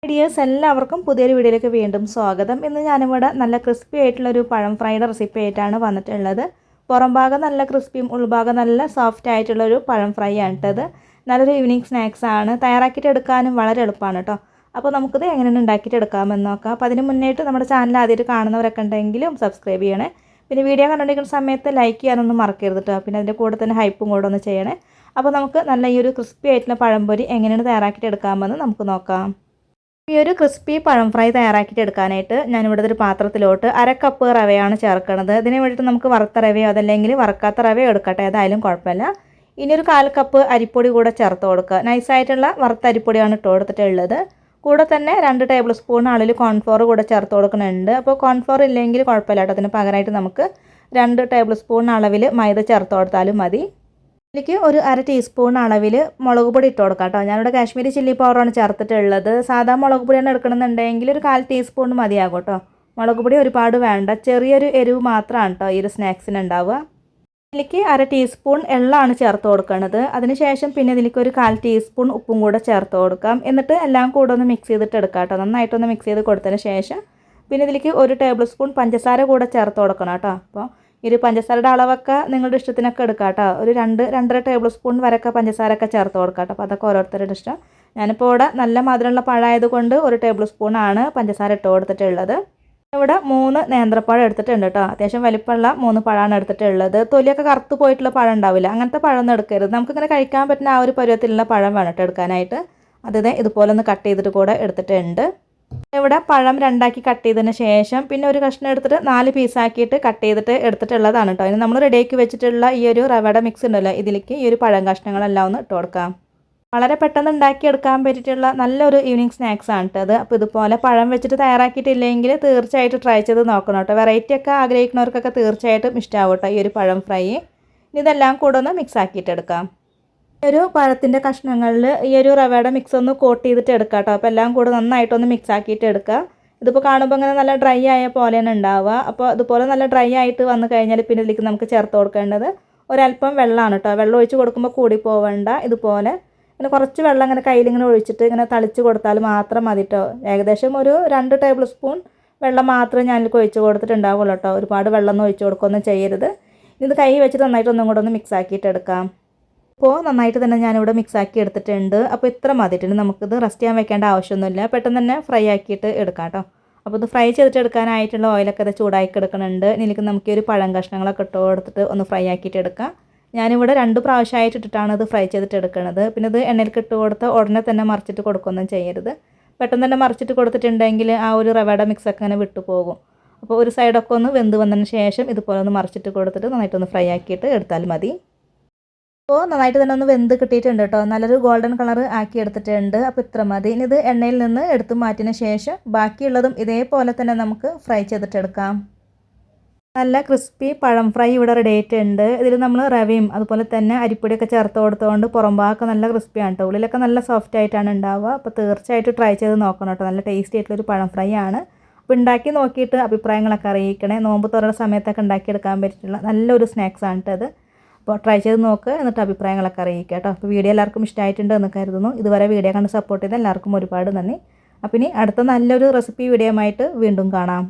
Dears എല്ലാവർക്കും പുതിയൊരു വീഡിയോയിലേക്ക് വീണ്ടും സ്വാഗതം. ഇന്ന് ഞാനിവിടെ നല്ല ക്രിസ്പി ആയിട്ടുള്ളൊരു പഴം ഫ്രൈയുടെ റെസിപ്പി ആയിട്ടാണ് വന്നിട്ടുള്ളത്. പുറം ഭാഗം നല്ല ക്രിസ്പിയും ഉൾഭാഗം നല്ല സോഫ്റ്റ് ആയിട്ടുള്ളൊരു പഴം ഫ്രൈ ആണ് കേട്ടത്. നല്ലൊരു ഈവനിങ് സ്നാക്സ് ആണ്. തയ്യാറാക്കിയിട്ട് എടുക്കാനും വളരെ എളുപ്പമാണ് കേട്ടോ. അപ്പോൾ നമുക്കിത് എങ്ങനെയാണ് ഉണ്ടാക്കിയിട്ട് എടുക്കാമെന്ന് നോക്കാം. അപ്പോൾ അതിന് മുന്നേറ്റ് നമ്മുടെ ചാനൽ ആദ്യമായിട്ട് കാണുന്നവരൊക്കെ ഉണ്ടെങ്കിലും സബ്സ്ക്രൈബ് ചെയ്യണേ. പിന്നെ വീഡിയോ കണ്ടുകൊണ്ടിരിക്കുന്ന സമയത്ത് ലൈക്ക് ചെയ്യാനൊന്നും മറക്കരുത് കേട്ടോ. പിന്നെ അതിൻ്റെ കൂടെ തന്നെ ഹൈപ്പും കൂടെ ഒന്ന് ചെയ്യണേ. അപ്പോൾ നമുക്ക് നല്ല ഈ ഒരു ക്രിസ്പി ആയിട്ടുള്ള പഴംപൊരി എങ്ങനെയാണ് തയ്യാറാക്കിയിട്ട് എടുക്കാമെന്ന് നമുക്ക് നോക്കാം. ഈ ഒരു ക്രിസ്പി പഴം ഫ്രൈ തയ്യാറാക്കിയിട്ട് എടുക്കാനായിട്ട് ഞാനിവിടെ ഒരു പാത്രത്തിലോട്ട് 1/2 കപ്പ് റവയാണ് ചേർക്കുന്നത്. ഇതിന് വേണ്ടിയിട്ട് നമുക്ക് വറുത്ത റവയോ അതല്ലെങ്കിൽ വറുക്കാത്ത റവയോ എടുക്കട്ടെ, ഏതായാലും കുഴപ്പമില്ല. ഇനി ഒരു 1/4 കപ്പ് അരിപ്പൊടി കൂടെ ചേർത്ത് കൊടുക്കുക. നൈസായിട്ടുള്ള വറുത്ത അരിപ്പൊടിയാണ് ഇട്ട് കൊടുത്തിട്ടുള്ളത്. കൂടെ തന്നെ 2 ടേബിൾ സ്പൂൺ അളവിൽ കോൺഫ്ലോർ കൂടെ ചേർത്ത് കൊടുക്കുന്നുണ്ട്. അപ്പോൾ കോൺഫ്ലോർ ഇല്ലെങ്കിൽ കുഴപ്പമില്ല കേട്ടോ. അതിന് പകരമായിട്ട് നമുക്ക് 2 ടേബിൾ സ്പൂൺ അളവിൽ മൈദ ചേർത്ത് കൊടുത്താലും മതി. ഇതിലേക്ക് ഒരു 1/2 ടീസ്പൂൺ അളവിൽ മുളക് പൊടി ഇട്ട് കൊടുക്കാം കേട്ടോ. ഞാനിവിടെ കാശ്മീരി ചില്ലി പൗഡറാണ് ചേർത്തിട്ടുള്ളത്. സാധാ മുളക് പൊടിയാണ് എടുക്കണമെന്നുണ്ടെങ്കിൽ ഒരു 1/4 ടീസ്പൂൺ മതിയാകും കേട്ടോ. മുളക് പൊടി ഒരുപാട് വേണ്ട, ചെറിയൊരു എരിവ് മാത്രമാണ് കേട്ടോ ഈ ഒരു സ്നാക്സിന് ഉണ്ടാവുക. ഇതിലേക്ക് 1/2 ടീസ്പൂൺ എള്ളാണ് ചേർത്ത് കൊടുക്കുന്നത്. അതിനുശേഷം പിന്നെ ഇതിലേക്ക് ഒരു 1/4 ടീസ്പൂൺ ഉപ്പും കൂടെ ചേർത്ത് കൊടുക്കാം. എന്നിട്ട് എല്ലാം കൂടെ ഒന്ന് മിക്സ് ചെയ്തിട്ട് എടുക്കാം കേട്ടോ. നന്നായിട്ടൊന്ന് മിക്സ് ചെയ്ത് കൊടുത്തതിന് ശേഷം പിന്നെ ഇതിലേക്ക് 1 ടേബിൾ സ്പൂൺ പഞ്ചസാര കൂടെ ചേർത്ത് കൊടുക്കണം കേട്ടോ. അപ്പോൾ ഈ ഒരു പഞ്ചസാരയുടെ അളവൊക്കെ നിങ്ങളുടെ ഇഷ്ടത്തിനൊക്കെ എടുക്കാം കേട്ടോ. ഒരു 2-2.5 ടേബിൾ സ്പൂൺ വരെയൊക്കെ പഞ്ചസാരയൊക്കെ ചേർത്ത് കൊടുക്കാം കേട്ടോ. അപ്പോൾ അതൊക്കെ ഓരോരുത്തരുടെ ഇഷ്ടം. ഞാനിപ്പോൾ ഇവിടെ നല്ല മധുരമുള്ള പഴമായതുകൊണ്ട് 1 ടേബിൾ സ്പൂണാണ് പഞ്ചസാര ഇട്ട് കൊടുത്തിട്ടുള്ളത്. ഇവിടെ 3 നേന്ത്രപ്പഴം എടുത്തിട്ടുണ്ട് കേട്ടോ. അത്യാവശ്യം വലിപ്പമുള്ള 3 പഴമാണ് എടുത്തിട്ടുള്ളത്. തൊലിയൊക്കെ കറുത്ത് പോയിട്ടുള്ള പഴം ഉണ്ടാവില്ല, അങ്ങനത്തെ പഴമൊന്നും എടുക്കരുത്. നമുക്കിങ്ങനെ കഴിക്കാൻ പറ്റുന്ന ആ ഒരു പരുവത്തിലുള്ള പഴം വേണം കേട്ടോ എടുക്കാനായിട്ട്. അത് ഇതുപോലെ ഒന്ന് കട്ട് ചെയ്തിട്ട് കൂടെ എടുത്തിട്ടുണ്ട്. ഇവിടെ പഴം 2ആക്കി കട്ട് ചെയ്തതിന് ശേഷം പിന്നെ ഒരു കഷ്ണം എടുത്തിട്ട് 4 പീസാക്കിയിട്ട് കട്ട് ചെയ്തിട്ട് എടുത്തിട്ടുള്ളതാണ് കേട്ടോ. ഇനി നമ്മൾ റെഡിയാക്കി വെച്ചിട്ടുള്ള ഈ ഒരു റവയുടെ മിക്സ് ഉണ്ടല്ലോ, ഇതിലേക്ക് ഈ ഒരു പഴം കഷ്ണങ്ങളെല്ലാം ഒന്ന് ഇട്ട് കൊടുക്കാം. വളരെ പെട്ടെന്ന് ഉണ്ടാക്കിയെടുക്കാൻ പറ്റിയിട്ടുള്ള നല്ലൊരു ഈവനിങ് സ്നാക്സ് ആണ് കേട്ടോ അത്. അപ്പോൾ ഇതുപോലെ പഴം വെച്ചിട്ട് തയ്യാറാക്കിയിട്ടില്ലെങ്കിൽ തീർച്ചയായിട്ടും ട്രൈ ചെയ്ത് നോക്കണം കേട്ടോ. വെറൈറ്റി ഒക്കെ ആഗ്രഹിക്കുന്നവർക്കൊക്കെ തീർച്ചയായിട്ടും ഇഷ്ടമാവും കേട്ടോ ഈ ഒരു പഴം ഫ്രൈ. ഇതെല്ലാം കൂടെ ഒന്ന് മിക്സ് ആക്കിയിട്ട് എടുക്കാം. ഒരു പഴത്തിൻ്റെ കഷ്ണങ്ങളിൽ ഈ ഒരു റവയുടെ മിക്സ് ഒന്ന് കോട്ട് ചെയ്തിട്ട് എടുക്കാം കേട്ടോ. അപ്പോൾ എല്ലാം കൂടെ നന്നായിട്ടൊന്ന് മിക്സ് ആക്കിയിട്ട് എടുക്കുക. ഇതിപ്പോൾ കാണുമ്പോൾ ഇങ്ങനെ നല്ല ഡ്രൈ ആയ പോലെയാണ് ഉണ്ടാവുക. അപ്പോൾ അതുപോലെ നല്ല ഡ്രൈ ആയിട്ട് വന്നു കഴിഞ്ഞാൽ പിന്നെ ഇതിലേക്ക് നമുക്ക് ചേർത്ത് കൊടുക്കേണ്ടത് ഒരല്പം വെള്ളമാണ് കേട്ടോ. വെള്ളം ഒഴിച്ച് കൊടുക്കുമ്പോൾ കൂടി പോവേണ്ട. ഇതുപോലെ ഇങ്ങനെ കുറച്ച് വെള്ളം ഇങ്ങനെ കയ്യിലിങ്ങനെ ഒഴിച്ചിട്ട് ഇങ്ങനെ തളിച്ച് കൊടുത്താൽ മാത്രം മതി കേട്ടോ. ഏകദേശം ഒരു 2 ടേബിൾ സ്പൂൺ വെള്ളം മാത്രമേ ഞാനിലേക്ക് ഒഴിച്ച് കൊടുത്തിട്ടുണ്ടാവുള്ളൂ കേട്ടോ. ഒരുപാട് വെള്ളം ഒന്നും ഒഴിച്ച് കൊടുക്കുകയൊന്നും ചെയ്യരുത്. ഇത് കൈ വെച്ചിട്ട് നന്നായിട്ട് ഒന്നും കൂടെ ഒന്ന് മിക്സ് ആക്കിയിട്ട് എടുക്കാം. അപ്പോൾ നന്നായിട്ട് തന്നെ ഞാനിവിടെ മിക്സ് ആക്കി എടുത്തിട്ടുണ്ട്. അപ്പോൾ ഇത്ര മതിയിട്ടുണ്ട്. നമുക്കിത് റെസ്റ്റ് ചെയ്യാൻ വെക്കേണ്ട ആവശ്യമൊന്നുമില്ല. പെട്ടെന്ന് തന്നെ ഫ്രൈ ആക്കിയിട്ട് എടുക്കാം കേട്ടോ. അപ്പോൾ ഇത് ഫ്രൈ ചെയ്തിട്ട് എടുക്കാനായിട്ടുള്ള ഓയിലൊക്കെ ഇത് ചൂടാക്കി എടുക്കുന്നുണ്ട്. ഇതിലേക്ക് നമുക്ക് ഒരു പഴം കഷ്ണങ്ങളൊക്കെ ഇട്ട് കൊടുത്തിട്ട് ഒന്ന് ഫ്രൈ ആക്കിയിട്ട് എടുക്കാം. ഞാനിവിടെ 2 പ്രാവശ്യമായിട്ട് ഇട്ടിട്ടാണ് ഇത് ഫ്രൈ ചെയ്തിട്ട് എടുക്കുന്നത്. പിന്നെ ഇത് എണ്ണയിലേക്ക് ഇട്ട് കൊടുത്ത് ഉടനെ തന്നെ മറിച്ചിട്ട് കൊടുക്കുകയൊന്നും ചെയ്യരുത്. പെട്ടെന്ന് തന്നെ മറിച്ചിട്ട് കൊടുത്തിട്ടുണ്ടെങ്കിൽ ആ ഒരു റവയുടെ മിക്സൊക്കെ അങ്ങനെ വിട്ടു പോകും. അപ്പോൾ ഒരു സൈഡൊക്കെ ഒന്ന് വെന്ത് വന്നതിന് ശേഷം ഇതുപോലെ ഒന്ന് മറിച്ചിട്ട് കൊടുത്തിട്ട് നന്നായിട്ടൊന്ന് ഫ്രൈ ആക്കിയിട്ട് എടുത്താൽ മതി. അപ്പോൾ നന്നായിട്ട് തന്നെ ഒന്ന് വെന്ത് കിട്ടിയിട്ടുണ്ട് കേട്ടോ. നല്ലൊരു ഗോൾഡൻ കളർ ആക്കി എടുത്തിട്ടുണ്ട്. അപ്പോൾ ഇത്ര മതി. ഇനി ഇത് എണ്ണയിൽ നിന്ന് എടുത്ത് മാറ്റിയതിന് ശേഷം ബാക്കിയുള്ളതും ഇതേപോലെ തന്നെ നമുക്ക് ഫ്രൈ ചെയ്തിട്ടെടുക്കാം. നല്ല ക്രിസ്പി പഴം ഫ്രൈ ഇവിടെ റെഡി ആയിട്ടുണ്ട്. ഇതിൽ നമ്മൾ റവയും അതുപോലെ തന്നെ അരിപ്പൊടിയൊക്കെ ചേർത്ത് കൊടുത്തുകൊണ്ട് പുറം ഭാഗമൊക്കെ നല്ല ക്രിസ്പിയാണ് കേട്ടോ. ഉള്ളിലൊക്കെ നല്ല സോഫ്റ്റ് ആയിട്ടാണ് ഉണ്ടാവുക. അപ്പോൾ തീർച്ചയായിട്ടും ട്രൈ ചെയ്ത് നോക്കണം കേട്ടോ. നല്ല ടേസ്റ്റി ആയിട്ടുള്ളൊരു പഴം ഫ്രൈ ആണ്. അപ്പോൾ ഉണ്ടാക്കി നോക്കിയിട്ട് അഭിപ്രായങ്ങളൊക്കെ അറിയിക്കണേ. നോമ്പ് തുറന്ന സമയത്തൊക്കെ ഉണ്ടാക്കിയെടുക്കാൻ പറ്റിയിട്ടുള്ള നല്ലൊരു സ്നാക്സ് ആണ് കേട്ടോ അത്. അപ്പോൾ ട്രൈ ചെയ്ത് നോക്ക്, എന്നിട്ട് അഭിപ്രായങ്ങളൊക്കെ അറിയിക്കുക കേട്ടോ. അപ്പോൾ വീഡിയോ എല്ലാവർക്കും ഇഷ്ടമായിട്ടുണ്ട് എന്ന് കരുതുന്നു. ഇതുവരെ വീഡിയോ കണ്ട് സപ്പോർട്ട് ചെയ്ത എല്ലാവർക്കും ഒരുപാട് നന്ദി. അപ്പോൾ ഇനി അടുത്ത നല്ലൊരു റെസിപ്പി വീഡിയോ ആയിട്ട് വീണ്ടും കാണാം.